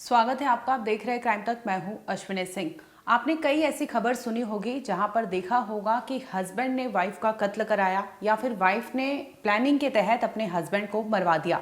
स्वागत है आपका। आप देख रहे हैं क्राइम तक। मैं हूं अश्विनी सिंह। आपने कई ऐसी खबर सुनी होगी जहां पर देखा होगा कि हस्बैंड ने वाइफ का कत्ल कराया या फिर वाइफ ने प्लानिंग के तहत अपने हस्बैंड को मरवा दिया।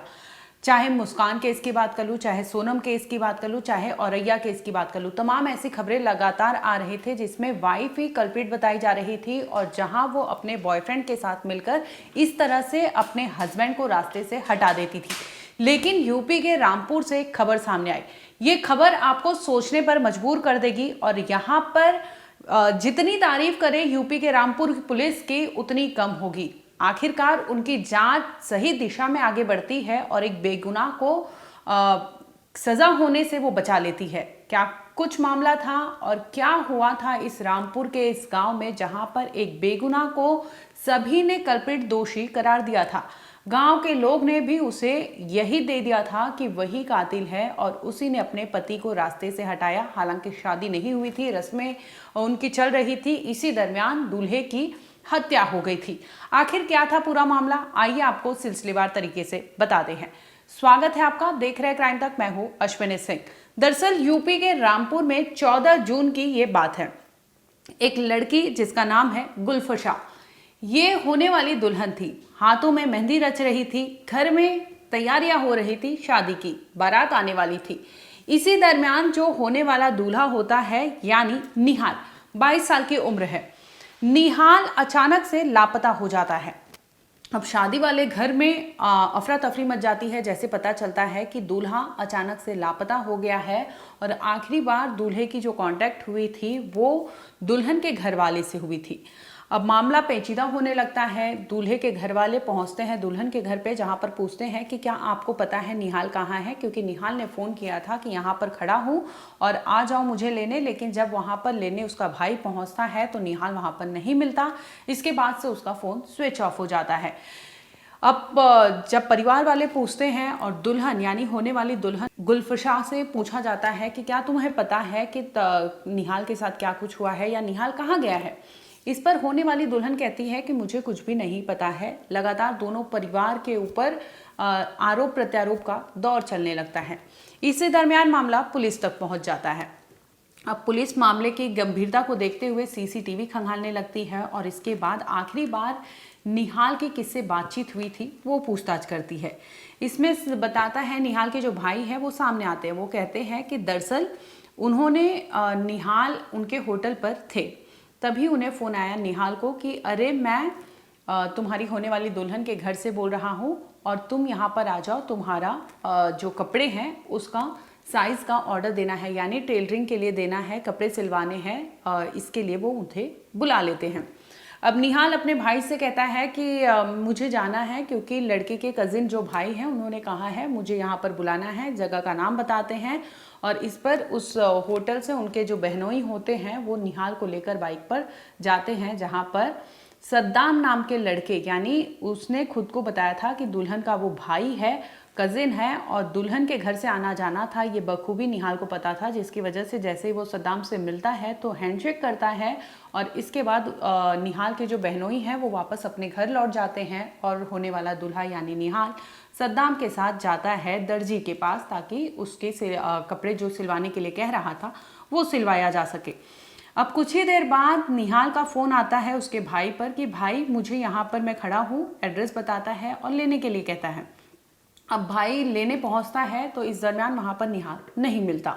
चाहे मुस्कान केस की बात कर लूँ, चाहे सोनम केस की बात कर लूँ, चाहे औरैया केस की बात कर लूँ, तमाम ऐसी खबरें लगातार आ रही थे जिसमें वाइफ ही कल्प्रिट बताई जा रही थी और जहां वो अपने बॉयफ्रेंड के साथ मिलकर इस तरह से अपने हस्बैंड को रास्ते से हटा देती थी। लेकिन यूपी के रामपुर से एक खबर सामने आई। ये खबर आपको सोचने पर मजबूर कर देगी और यहाँ पर जितनी तारीफ करें यूपी के रामपुर पुलिस की उतनी कम होगी। आखिरकार उनकी जांच सही दिशा में आगे बढ़ती है और एक बेगुनाह को सजा होने से वो बचा लेती है। क्या कुछ मामला था और क्या हुआ था इस रामपुर के इस गांव में जहां पर एक बेगुनाह को सभी ने कल्प्रिट दोषी करार दिया था। गांव के लोग ने भी उसे यही दे दिया था कि वही कातिल है और उसी ने अपने पति को रास्ते से हटाया। हालांकि शादी नहीं हुई थी, रस्में उनकी चल रही थी, इसी दरमियान दूल्हे की हत्या हो गई थी। आखिर क्या था पूरा मामला, आइए आपको सिलसिलेवार तरीके से बताते हैं। स्वागत है आपका, देख रहे हैं क्राइम तक। मैं हूं अश्विनी सिंह। दरअसल यूपी के रामपुर में 14 जून की ये बात है। एक लड़की जिसका नाम है गुलफशा, ये होने वाली दुल्हन थी। हाथों में मेहंदी रच रही थी, घर में तैयारियां हो रही थी, शादी की बारात आने वाली थी। इसी दरमियान जो होने वाला दूल्हा होता है यानी निहाल, 22 साल की उम्र है। निहाल अचानक से लापता हो जाता है। अब शादी वाले घर में अफरा तफरी मच जाती है जैसे पता चलता है कि दूल्हा अचानक से लापता हो गया है और आखिरी बार दूल्हे की जो कांटेक्ट हुई थी वो दुल्हन के घर वाले से हुई थी। अब मामला पेचीदा होने लगता है। दूल्हे के घर वाले पहुंचते हैं दुल्हन के घर पे, जहां पर पूछते हैं कि क्या आपको पता है निहाल कहाँ है, क्योंकि निहाल ने फ़ोन किया था कि यहाँ पर खड़ा हूँ और आ जाओ मुझे लेने। लेकिन जब वहाँ पर लेने उसका भाई पहुँचता है तो निहाल वहाँ पर नहीं मिलता। इसके बाद से उसका फ़ोन स्विच ऑफ हो जाता है। अब जब परिवार वाले पूछते हैं और दुल्हन यानी होने वाली दुल्हन गुलफशा से पूछा जाता है कि क्या तुम्हें पता है कि निहाल के साथ क्या कुछ हुआ है या निहाल कहाँ गया है। इस पर होने वाली दुल्हन कहती है कि मुझे कुछ भी नहीं पता है। लगातार दोनों परिवार के ऊपर आरोप प्रत्यारोप का दौर चलने लगता है। इसी दरमियान मामला पुलिस तक पहुंच जाता है। अब पुलिस मामले की गंभीरता को देखते हुए सीसीटीवी खंगालने लगती है और इसके बाद आखिरी बार निहाल की किससे बातचीत हुई थी वो पूछताछ करती है। इसमें बताता है निहाल के जो भाई हैं वो सामने आते हैं। वो कहते हैं कि दरअसल उन्होंने निहाल उनके होटल पर थे, तभी उन्हें फ़ोन आया निहाल को कि अरे मैं तुम्हारी होने वाली दुल्हन के घर से बोल रहा हूँ और तुम यहाँ पर आ जाओ, तुम्हारा जो कपड़े हैं उसका साइज़ का ऑर्डर देना है, यानी टेलरिंग के लिए देना है, कपड़े सिलवाने हैं। इसके लिए वो उन्हें बुला लेते हैं। अब निहाल अपने भाई से कहता है कि मुझे जाना है क्योंकि लड़के के कज़िन जो भाई हैं उन्होंने कहा है मुझे यहाँ पर बुलाना है। जगह का नाम बताते हैं और इस पर उस होटल से उनके जो बहनोई होते हैं वो निहाल को लेकर बाइक पर जाते हैं, जहाँ पर सद्दाम नाम के लड़के, यानी उसने खुद को बताया था कि दुल्हन का वो भाई है, कज़िन है और दुल्हन के घर से आना जाना था, ये बखूबी निहाल को पता था। जिसकी वजह से जैसे ही वो सद्दाम से मिलता है तो हैंडशेक करता है और इसके बाद निहाल के जो बहनोई हैं वो वापस अपने घर लौट जाते हैं और होने वाला दूल्हा यानी निहाल सद्दाम के साथ जाता है दर्जी के पास ताकि उसके कपड़े जो सिलवाने के लिए कह रहा था वो सिलवाया जा सके। अब कुछ ही देर बाद निहाल का फ़ोन आता है उसके भाई पर कि भाई मुझे यहाँ पर मैं खड़ा हूँ, एड्रेस बताता है और लेने के लिए कहता है। अब भाई लेने पहुंचता है तो इस दरमियान वहां पर निहाल नहीं मिलता।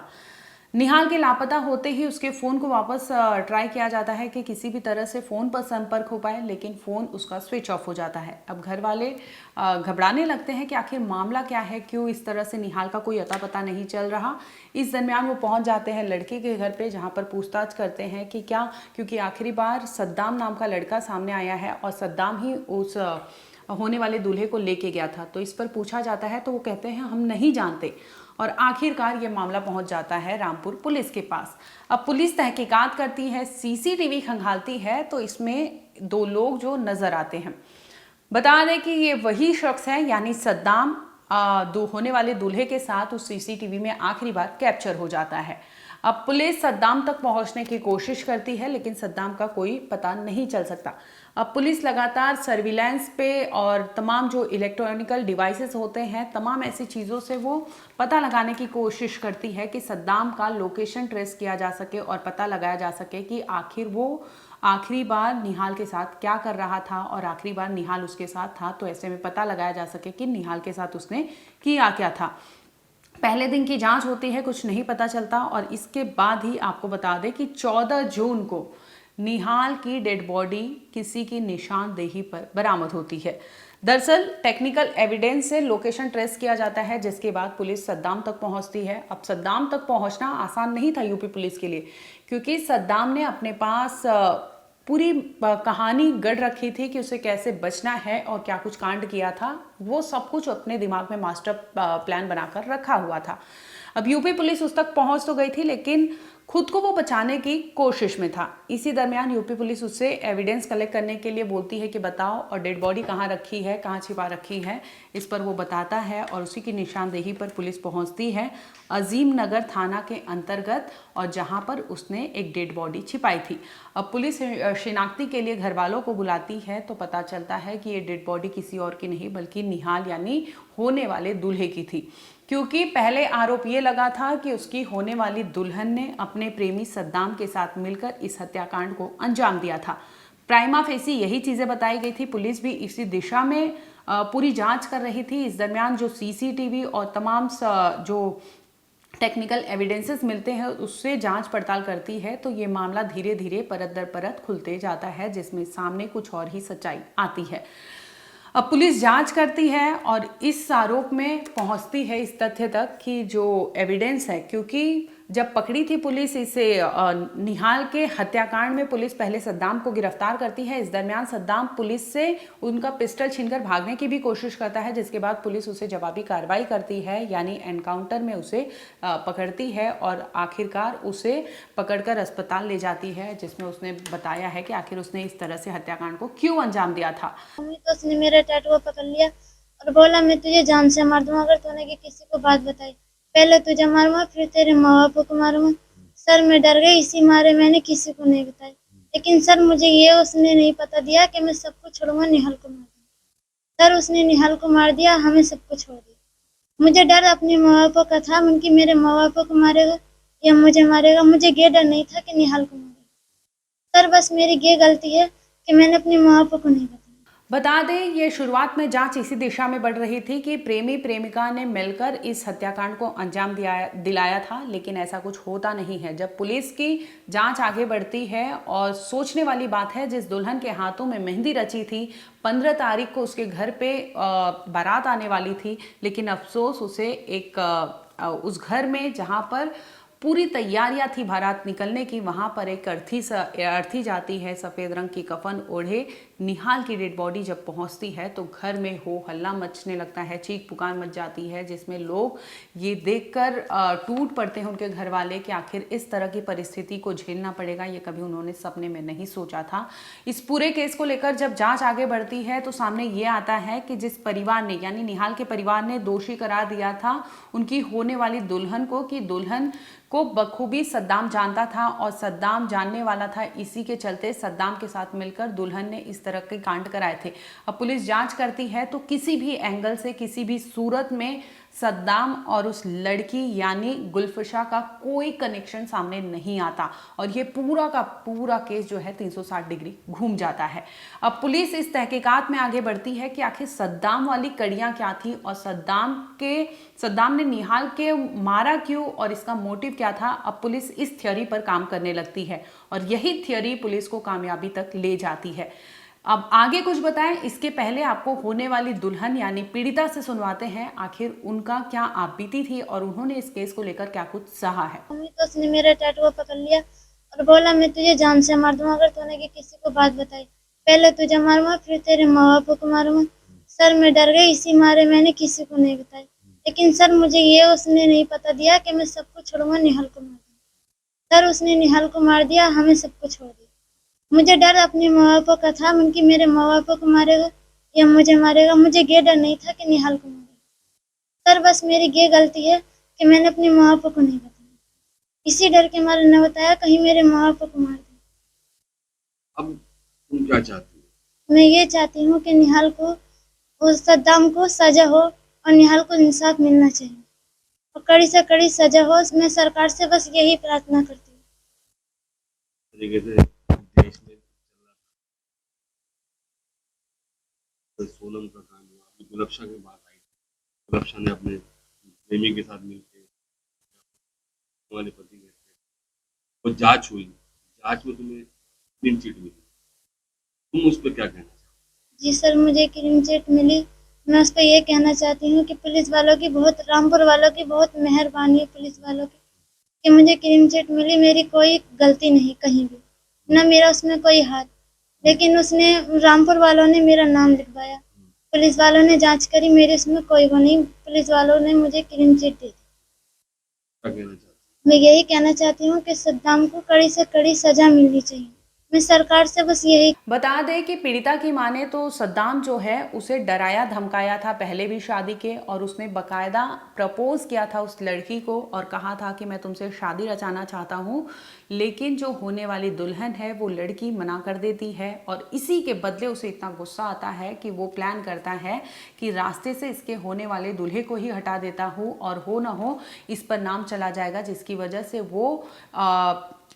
निहाल के लापता होते ही उसके फ़ोन को वापस ट्राई किया जाता है कि किसी भी तरह से फ़ोन पर संपर्क हो पाए, लेकिन फ़ोन उसका स्विच ऑफ हो जाता है। अब घर वाले घबराने लगते हैं कि आखिर मामला क्या है, क्यों इस तरह से निहाल का कोई अता पता नहीं चल रहा। इस दरमियान वो पहुंच जाते हैं लड़के के घर पे, जहां पर पूछताछ करते हैं कि क्या, क्योंकि आखिरी बार सद्दाम नाम का लड़का सामने आया है और सद्दाम ही उस होने वाले दूल्हे को लेके गया था। तो इस पर पूछा जाता है तो वो कहते हैं हम नहीं जानते और आखिरकार ये मामला पहुंच जाता है रामपुर पुलिस के पास। अब पुलिस तहकीकात करती है, सीसीटीवी खंगालती है तो इसमें दो लोग जो नजर आते हैं। बता दें कि ये वही शख्स है यानी सद्दाम होने वाले दूल्हे के साथ उस सीसीटीवी में आखिरी बार कैप्चर हो जाता है। अब पुलिस सद्दाम तक पहुंचने की कोशिश करती है लेकिन सद्दाम का कोई पता नहीं चल सकता। अब पुलिस लगातार सर्विलांस पे और तमाम जो इलेक्ट्रॉनिकल डिवाइसेस होते हैं, तमाम ऐसी चीज़ों से वो पता लगाने की कोशिश करती है कि सद्दाम का लोकेशन ट्रेस किया जा सके और पता लगाया जा सके कि आखिर वो आखिरी बार निहाल के साथ क्या कर रहा था और आखिरी बार निहाल उसके साथ था, तो ऐसे में पता लगाया जा सके कि निहाल के साथ उसने किया क्या था। पहले दिन की जांच होती है, कुछ नहीं पता चलता और इसके बाद ही आपको बता दें कि 14 जून को निहाल की डेड बॉडी किसी की निशानदेही पर बरामद होती है। दरअसल टेक्निकल एविडेंस से लोकेशन ट्रेस किया जाता है, जिसके बाद पुलिस सद्दाम तक पहुंचती है। अब सद्दाम तक पहुंचना आसान नहीं था यूपी पुलिस के लिए, क्योंकि सद्दाम ने अपने पास पूरी कहानी गढ़ रखी थी कि उसे कैसे बचना है और क्या कुछ कांड किया था, वो सब कुछ अपने दिमाग में मास्टर प्लान बनाकर रखा हुआ था। अब यूपी पुलिस उस तक पहुंच तो गई थी, लेकिन खुद को वो बचाने की कोशिश में था। इसी दरमियान यूपी पुलिस उससे एविडेंस कलेक्ट करने के लिए बोलती है कि बताओ और डेड बॉडी कहाँ रखी है, कहाँ छिपा रखी है। इस पर वो बताता है और उसी की निशानदेही पर पुलिस पहुंचती है अजीम नगर थाना के अंतर्गत, और जहां पर उसने एक डेड बॉडी छिपाई थी। अब पुलिस शिनाख्ती के लिए घर वालों को बुलाती है, तो पता चलता है कि ये डेड बॉडी किसी और की नहीं बल्कि निहाल यानी होने वाले दूल्हे की थी, क्योंकि पहले आरोप ये लगा था कि उसकी होने वाली दुल्हन ने अपने प्रेमी सद्दाम के साथ मिलकर इस हत्याकांड को अंजाम दिया था। प्राइमा फेसी यही चीजें बताई गई थी। पुलिस भी इसी दिशा में पूरी जांच कर रही थी। इस दरमियान जो सीसीटीवी और तमाम जो टेक्निकल एविडेंसेस मिलते हैं उससे जांच पड़ताल करती है, तो ये मामला धीरे धीरे परत दर परत खुलते जाता है, जिसमें सामने कुछ और ही सच्चाई आती है। अब पुलिस जांच करती है और इस आरोप में पहुंचती है इस तथ्य तक कि जो एविडेंस है, क्योंकि जब पकड़ी थी पुलिस इसे निहाल के हत्याकांड में पुलिस पहले सद्दाम को गिरफ्तार करती है। इस दरमियान सद्दाम पुलिस से उनका पिस्टल छीनकर भागने की भी कोशिश करता है, जिसके बाद पुलिस उसे जवाबी कार्रवाई करती है, यानी एनकाउंटर में उसे पकड़ती है और आखिरकार उसे पकड़कर अस्पताल ले जाती है, जिसमें उसने बताया है कि आखिर उसने इस तरह से हत्याकांड को क्यों अंजाम दिया था। मम्मी तो उसने मेरा टैटू पकड़ लिया और बोला मैं तुझे जान से मार दूंगा अगर तूने कि किसी को बात बताई। पहले तुझे मारूंगा फिर तेरे माँ बाप को मारूंगा। सर मैं डर गई, इसी मारे मैंने किसी को नहीं बताई। लेकिन सर मुझे ये उसने नहीं पता दिया कि मैं सबको छोड़ूंगा, निहाल को मार दूंगा। सर उसने निहाल को मार दिया, हमें सबको छोड़ दिया। मुझे डर अपने माँ बाप का था कि मेरे माँ बाप को मारेगा या मुझे मारेगा। मुझे ये डर नहीं था कि निहाल को मारेगा। सर बस मेरी ये गलती है कि मैंने अपने माँ बाप को नहीं बताया। बता दें, ये शुरुआत में जांच इसी दिशा में बढ़ रही थी कि प्रेमी प्रेमिका ने मिलकर इस हत्याकांड को अंजाम दिलाया था, लेकिन ऐसा कुछ होता नहीं है। जब पुलिस की जांच आगे बढ़ती है और सोचने वाली बात है, जिस दुल्हन के हाथों में मेहंदी रची थी 15 तारीख को उसके घर पे बारात आने वाली थी, लेकिन अफसोस उसे उस घर में जहां पर पूरी तैयारियां थी बारात निकलने की, वहां पर एक अर्थी जाती है सफेद रंग की कफन ओढ़े। निहाल की डेड बॉडी जब पहुंचती है तो घर में हो हल्ला मचने लगता है, चीख पुकार मच जाती है, जिसमें लोग ये देखकर टूट पड़ते हैं उनके घर वाले कि आखिर इस तरह की परिस्थिति को झेलना पड़ेगा, ये कभी उन्होंने सपने में नहीं सोचा था। इस पूरे केस को लेकर जब जांच आगे बढ़ती है तो सामने ये आता है कि जिस परिवार ने यानी निहाल के परिवार ने दोषी करार दिया था उनकी होने वाली दुल्हन को, कि दुल्हन को बखूबी सद्दाम जानता था और सद्दाम जानने वाला था, इसी के चलते सद्दाम के साथ मिलकर दुल्हन ने इस तरह के कांड कराए थे। अब पुलिस जांच करती है तो किसी भी एंगल से किसी भी सूरत में सद्दाम और उस लड़की यानी गुलफशा का कोई कनेक्शन सामने नहीं आता और ये पूरा का पूरा केस जो है 360 डिग्री घूम जाता है। अब पुलिस इस तहकीकात में आगे बढ़ती है कि आखिर सद्दाम वाली कड़ियां क्या थी और सद्दाम ने निहाल के मारा क्यों और इसका मोटिव क्या था। अब पुलिस इस थ्योरी पर काम करने लगती है और यही थ्योरी पुलिस को कामयाबी तक ले जाती है। अब आगे कुछ बताएं, इसके पहले आपको होने वाली दुल्हन यानी पीड़िता से सुनवाते हैं आखिर उनका क्या आप बीती थी और उन्होंने इस केस को लेकर क्या कुछ सहा है। मम्मी तो उसने मेरा टैटू पकड़ लिया और बोला मैं तुझे जान से मार दूंगा अगर तूने कि किसी को बात बताई। पहले तुझे मारूंगा फिर तेरे माँ बाप को मारूंगा। सर मैं डर गई, इसी मारे मैंने किसी को नहीं बताई। लेकिन सर मुझे ये उसने नहीं पता दिया कि मैं सबको छोड़ूंगा, निहाल को मार दूंगा। सर उसने निहाल को मार दिया, हमें सबको छोड़ दिया। मुझे डर अपने माँ बाप का था कि मेरे माँ बाप को मारेगा या मुझे मारेगा। मुझे ये डर नहीं था कि निहाल को मारेगा। सर बस मेरी ये गलती है कि मैंने अपने माँ बाप को नहीं बताया। इसी डर के मारे न बताया, कहीं मेरे माँ बाप को मार दे। अब तुम क्या चाहती हो? मैं ये चाहती हूँ कि निहाल को और सद्दाम को सजा हो और निहाल को इंसाफ मिलना चाहिए और कड़ी से कड़ी सजा हो। मैं सरकार से बस यही प्रार्थना करती हूँ। तरीके से देश में चल रहा था सोनम का कांड हुआ, अभी गुलफशा की बात आई। गुलफशा ने अपने प्रेमी के साथ मिलकर वाले पति के वो जांच हुई, जांच में तुम्हें क्लीन चिट मिली, तुम उस पर क्या कहना चाहो? जी सर, मुझे क्लीन चिट मिली। मैं उस पर ये कहना चाहती हूँ कि पुलिस वालों की बहुत, रामपुर वालों की बहुत मेहरबानी है पुलिस वालों की कि मुझे क्लीन चिट मिली। मेरी कोई गलती नहीं कहीं भी, ना मेरा उसमें कोई हाथ, लेकिन उसने, रामपुर वालों ने मेरा नाम लिखवाया। पुलिस वालों ने जांच करी, मेरे उसमें कोई वो नहीं, पुलिस वालों ने मुझे क्लीन चिट दी। क्या कहना चाहते मैं यही कहना चाहती हूँ कि सद्दाम को कड़ी से कड़ी सजा मिलनी चाहिए। मैं सरकार से बस यही। बता दें कि पीड़िता की माने तो सद्दाम जो है उसे डराया धमकाया था पहले भी शादी के, और उसने बकायदा प्रपोज किया था उस लड़की को और कहा था कि मैं तुमसे शादी रचाना चाहता हूँ, लेकिन जो होने वाली दुल्हन है वो लड़की मना कर देती है और इसी के बदले उसे इतना गुस्सा आता है कि वो प्लान करता है कि रास्ते से इसके होने वाले दूल्हे को ही हटा देता हूँ और हो ना हो इस पर नाम चला जाएगा, जिसकी वजह से वो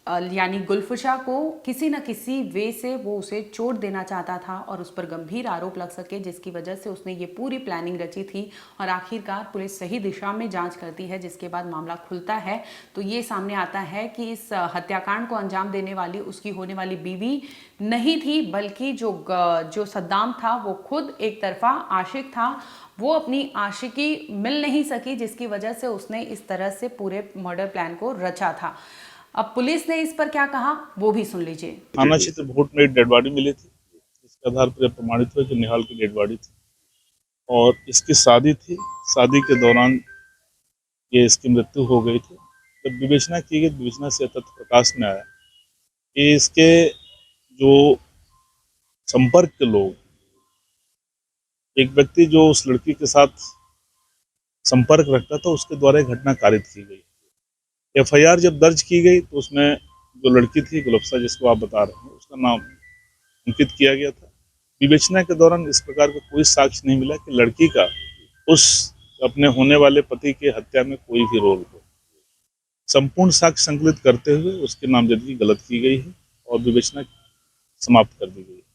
यानी गुलफशा को किसी न किसी वे से वो उसे चोट देना चाहता था और उस पर गंभीर आरोप लग सके, जिसकी वजह से उसने ये पूरी प्लानिंग रची थी। और आखिरकार पुलिस सही दिशा में जांच करती है, जिसके बाद मामला खुलता है तो ये सामने आता है कि इस हत्याकांड को अंजाम देने वाली उसकी होने वाली बीवी नहीं थी, बल्कि जो सद्दाम था वो खुद एक तरफा आशिक था। वो अपनी आशिकी मिल नहीं सकी, जिसकी वजह से उसने इस तरह से पूरे मर्डर प्लान को रचा था। अब पुलिस ने इस पर क्या कहा वो भी सुन लीजिए। थाना क्षेत्र भोट में एक डेड बॉडी मिली थी, जिसके आधार पर प्रमाणित हुआ कि निहाल की डेड बॉडी थी और इसकी शादी थी। शादी के दौरान ये इसकी मृत्यु हो गई थी। जब विवेचना की गई, विवेचना से तथ्य प्रकाश में आया कि इसके जो संपर्क के लोग, एक व्यक्ति जो उस लड़की के साथ संपर्क रखता था, उसके द्वारा एक घटना कारित की गई। एफआईआर जब दर्ज की गई तो उसमें जो लड़की थी गुलफशा, जिसको आप बता रहे हैं, उसका नाम अंकित किया गया था। विवेचना के दौरान इस प्रकार का कोई साक्ष्य नहीं मिला कि लड़की का उस अपने होने वाले पति की हत्या में कोई भी रोल हो। संपूर्ण साक्ष्य संकलित करते हुए उसकी नामजदगी गलत की गई है और विवेचना समाप्त कर दी गई है।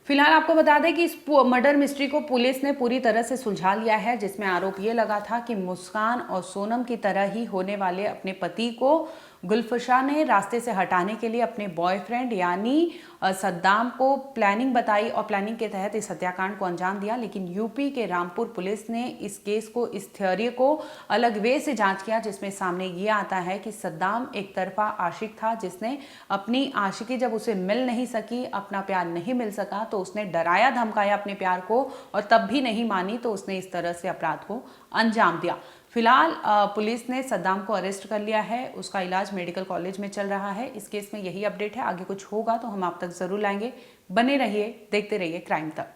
फिलहाल आपको बता दें कि इस मर्डर मिस्ट्री को पुलिस ने पूरी तरह से सुलझा लिया है, जिसमें आरोप ये लगा था कि मुस्कान और सोनम की तरह ही होने वाले अपने पति को गुलफशा ने रास्ते से हटाने के लिए अपने बॉयफ्रेंड यानी सद्दाम को प्लानिंग बताई और प्लानिंग के तहत इस हत्याकांड को अंजाम दिया। लेकिन यूपी के रामपुर पुलिस ने इस केस को, इस थ्योरी को अलग वे से जांच किया, जिसमें सामने ये आता है कि सद्दाम एक तरफा आशिक था, जिसने अपनी आशिकी जब उसे मिल नहीं सकी, अपना प्यार नहीं मिल सका, तो उसने डराया धमकाया अपने प्यार को और तब भी नहीं मानी तो उसने इस तरह से अपराध को अंजाम दिया। फिलहाल पुलिस ने सद्दाम को अरेस्ट कर लिया है, उसका इलाज मेडिकल कॉलेज में चल रहा है। इस केस में यही अपडेट है, आगे कुछ होगा तो हम आप तक जरूर लाएंगे। बने रहिए, देखते रहिए क्राइम तक।